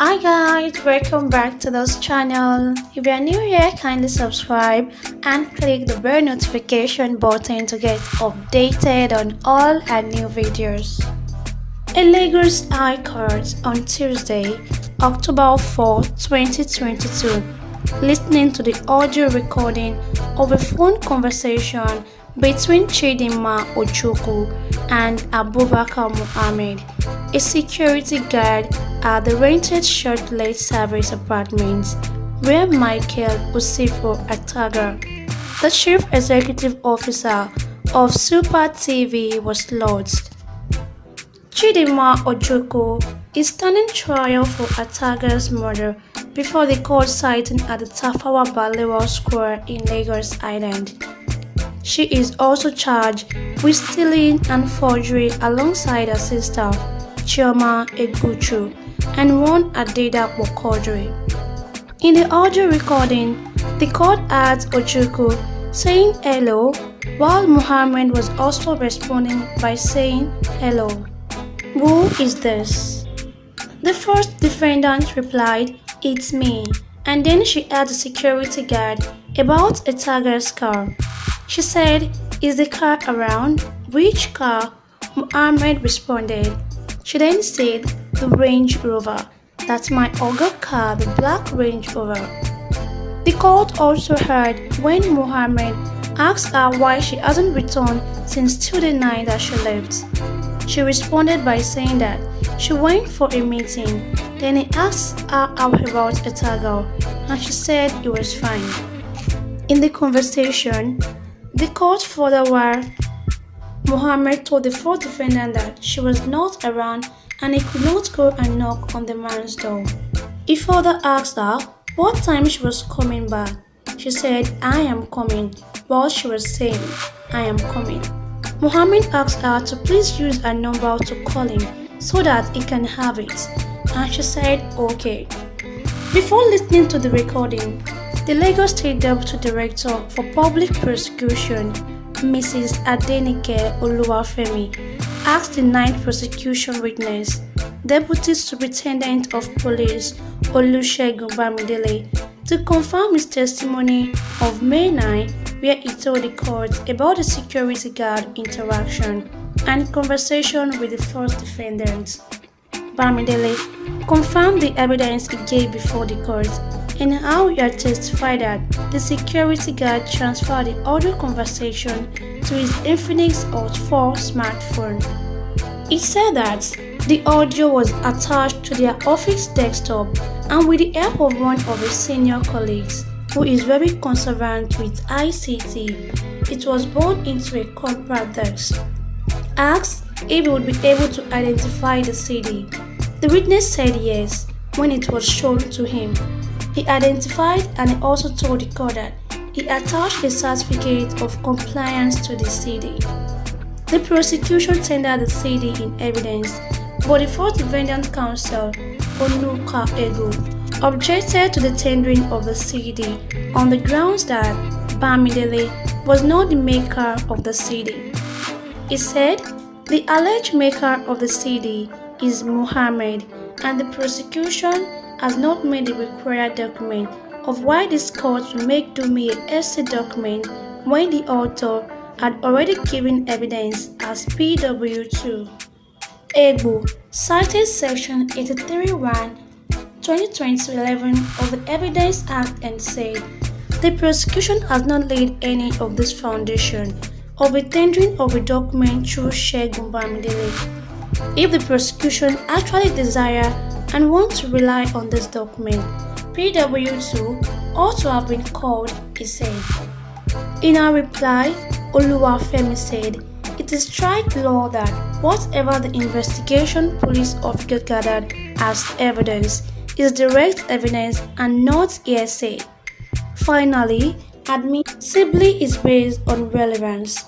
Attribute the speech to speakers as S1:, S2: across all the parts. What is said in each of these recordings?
S1: Hi guys, welcome back to this channel. If you are new here, kindly subscribe and click the bell notification button to get updated on all our new videos. A Lagos High Court on Tuesday, October 4, 2022, listening to the audio recording of a phone conversation between Chidinma and Abubakar Mohammed, a security guard at the rented short-let service apartments where Michael Usifo Ataga, the chief executive officer of Super TV, was lodged. Chidinma is standing trial for Ataga's murder before the court sitting at the Tafawa Balewa Square in Lagos Island. She is also charged with stealing and forgery alongside her sister, Chioma Eguchu, and one Adeda Mokodre. In the audio recording, the court asked Ojukwu saying hello, while Muhammad was also responding by saying hello. Who is this? The first defendant replied, "It's me," and then she asked the security guard about Ataga's car. She said, "Is the car around?" "Which car?" Muhammad responded. She then said, "The Range Rover. That's my Oga car, the black Range Rover." The court also heard when Muhammad asked her why she hasn't returned since Tuesday night that she left. She responded by saying that she went for a meeting. Then he asked her how about Ataga, and she said it was fine. In the conversation, the court further where Muhammad told the fourth defendant that she was not around and he could not go and knock on the man's door. He further asked her what time she was coming back. She said, "I am coming," while she was saying, "I am coming." Muhammad asked her to please use her number to call him so that he can have it, and she said, "Okay." Before listening to the recording, the Lagos State Deputy Director for Public Prosecution, Mrs. Adenike Oluwafemi, asked the ninth prosecution witness, Deputy Superintendent of Police Olusegun Bamidele, to confirm his testimony of May 9, where he told the court about the security guard interaction and conversation with the first defendant. Bamidele confirmed the evidence he gave before the court and how he had testified that the security guard transferred the audio conversation to his Infinix Hot 4 smartphone. He said that the audio was attached to their office desktop, and with the help of one of his senior colleagues, who is very conversant with ICT, it was born into a compact disc. Asked if he would be able to identify the CD, the witness said yes when it was shown to him. He identified and he also told the court that he attached a certificate of compliance to the CD. The prosecution tendered the CD in evidence, but the fourth defendant counsel, Onuka Ego, objected to the tendering of the CD on the grounds that Bamidele was not the maker of the CD. He said the alleged maker of the CD is Muhammad, and the prosecution has not made the required document of why this court will make do me a essay document when the author had already given evidence as PW2. Egbo cited Section 83(1) 2020-11 of the Evidence Act and said the prosecution has not laid any of this foundation of a tendering of a document through Segun Bamidele. If the prosecution actually desire and want to rely on this document, PW2 ought to have been called, he said. In her reply, Oluwafemi said, "It is strike law that whatever the investigation police officer gathered as evidence is direct evidence and not hearsay. Finally, admissibly is based on relevance."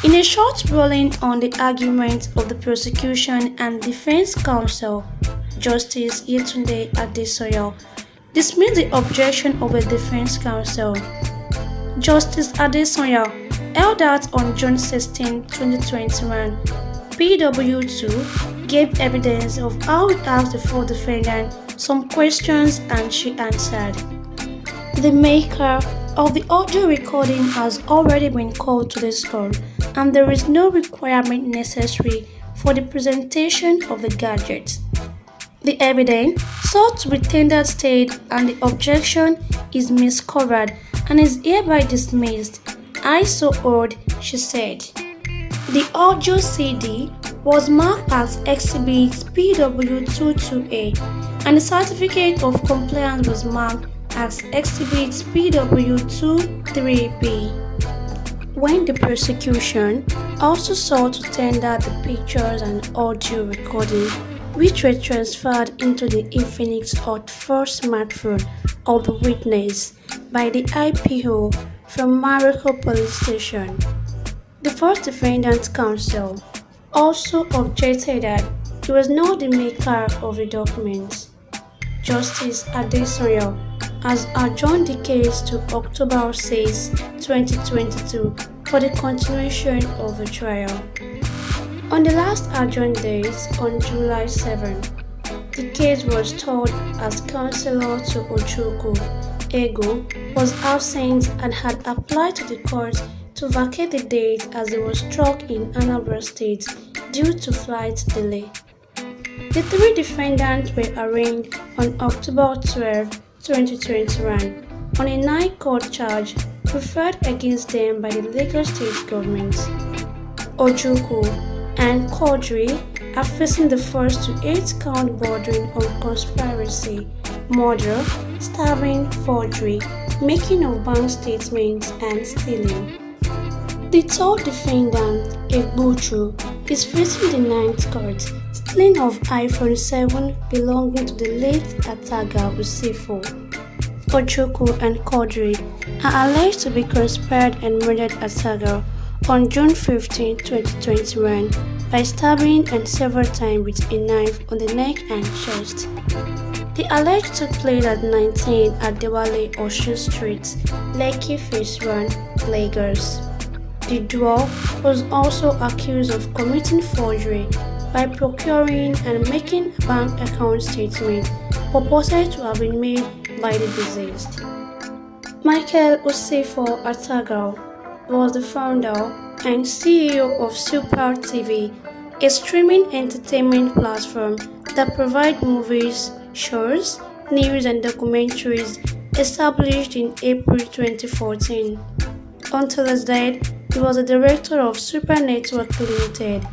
S1: In a short ruling on the arguments of the prosecution and defense counsel, Justice Yetunde Adesoya dismissed the objection of the defense counsel. Justice Adesoya held that on June 16, 2021, PW2 gave evidence of how he asked the fourth defendant some questions and she answered. The maker of the audio recording has already been called to this call, and there is no requirement necessary for the presentation of the gadget. The evidence sought to be tendered stayed and the objection is miscovered and is hereby dismissed. I so heard, she said. The audio CD was marked as Exhibit PW22A and the certificate of compliance was marked as Exhibit PW23B. When the prosecution also sought to tender the pictures and audio recording, which were transferred into the Infinix Hot 4 smartphone of the witness by the IPO from Maroko Police Station. The first defendant's counsel also objected that he was not the maker of the documents. Justice Adesanya has adjourned the case to October 6, 2022 for the continuation of the trial. On the last adjourned date, on July 7, the case was told as Councillor to Ojukwu, Ego, was absent and had applied to the court to vacate the date as he was struck in Anambra State due to flight delay. The three defendants were arraigned on October 12, 2021 on a 9-count charge preferred against them by the Lagos State government. Ojukwu and Quadri are facing the first to 8-count bordering on conspiracy, murder, stabbing, forgery, making of bank statements, and stealing. The third defendant, Egbuchu, is facing the 9th court, stealing of iPhone 7 belonging to the late Ataga Usifo. Ojukwu and Quadri are alleged to be conspired and murdered Ataga on June 15, 2021 by stabbing and several times with a knife on the neck and chest. The alleged took place at 19 at Dewale Osun Street, Lekki Phase 1, Lagos. The duo was also accused of committing forgery by procuring and making a bank account statement purported to have been made by the deceased. Michael Usifo Ataga was the founder and CEO of Super TV, a streaming entertainment platform that provides movies, shows, news and documentaries, established in April 2014. Until his death, he was the director of Super Network Limited,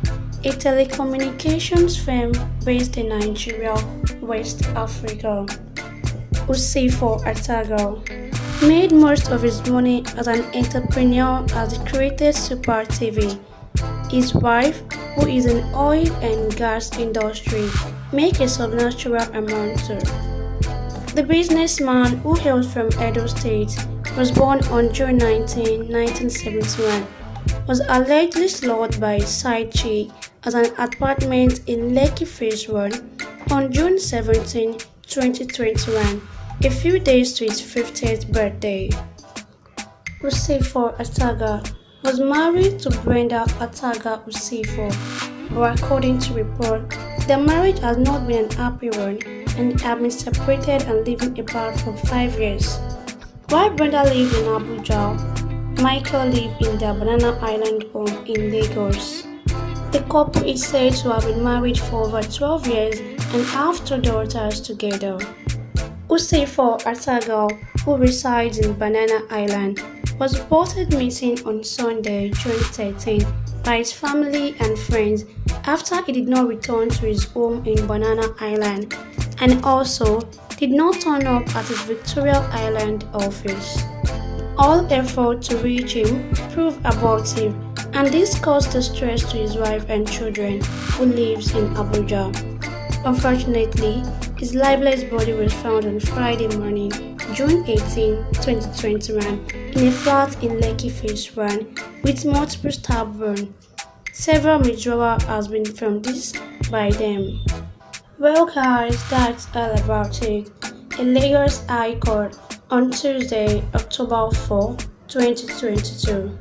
S1: a telecommunications firm based in Nigeria, West Africa. Usifo Ataga made most of his money as an entrepreneur as he created Super TV. His wife, who is in oil and gas industry, makes a substantial amount too. The businessman, who hails from Edo State, was born on June 19, 1971, was allegedly slaughtered by his side chick at an apartment in Lekki Phase 1 on June 17, 2021, a few days to his 50th birthday. Usifo Ataga was married to Brenda Ataga Usifo, but according to report, their marriage has not been an happy one and have been separated and living apart for 5 years. While Brenda lived in Abuja, Michael lived in their Banana Island home in Lagos. The couple is said to have been married for over 12 years and have 2 daughters together. Usifo Ataga, who resides in Banana Island, was reported missing on Sunday, June 13, by his family and friends after he did not return to his home in Banana Island and also did not turn up at his Victoria Island office. All efforts to reach him proved abortive, and this caused distress to his wife and children, who lives in Abuja. Unfortunately, his lifeless body was found on Friday morning, June 18, 2021, in a flat in Lekki Phase 1 with multiple stab wounds. Several withdrawal has been from this by them. Well guys, that's all about it. In Lagos High Court on Tuesday, October 4, 2022.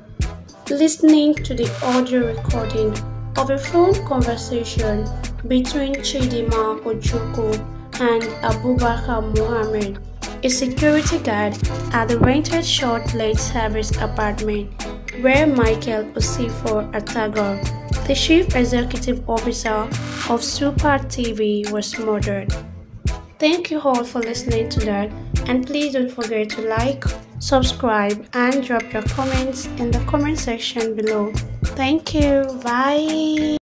S1: Listening to the audio recording of a phone conversation between Chidinma Ojukwu and Abubakar Mohammed, a security guard at the rented short late service apartment where Michael Usifo Ataga, the chief executive officer of Super TV, was murdered. Thank you all for listening to that, and please don't forget to like, subscribe, and drop your comments in the comment section below. Thank you. Bye.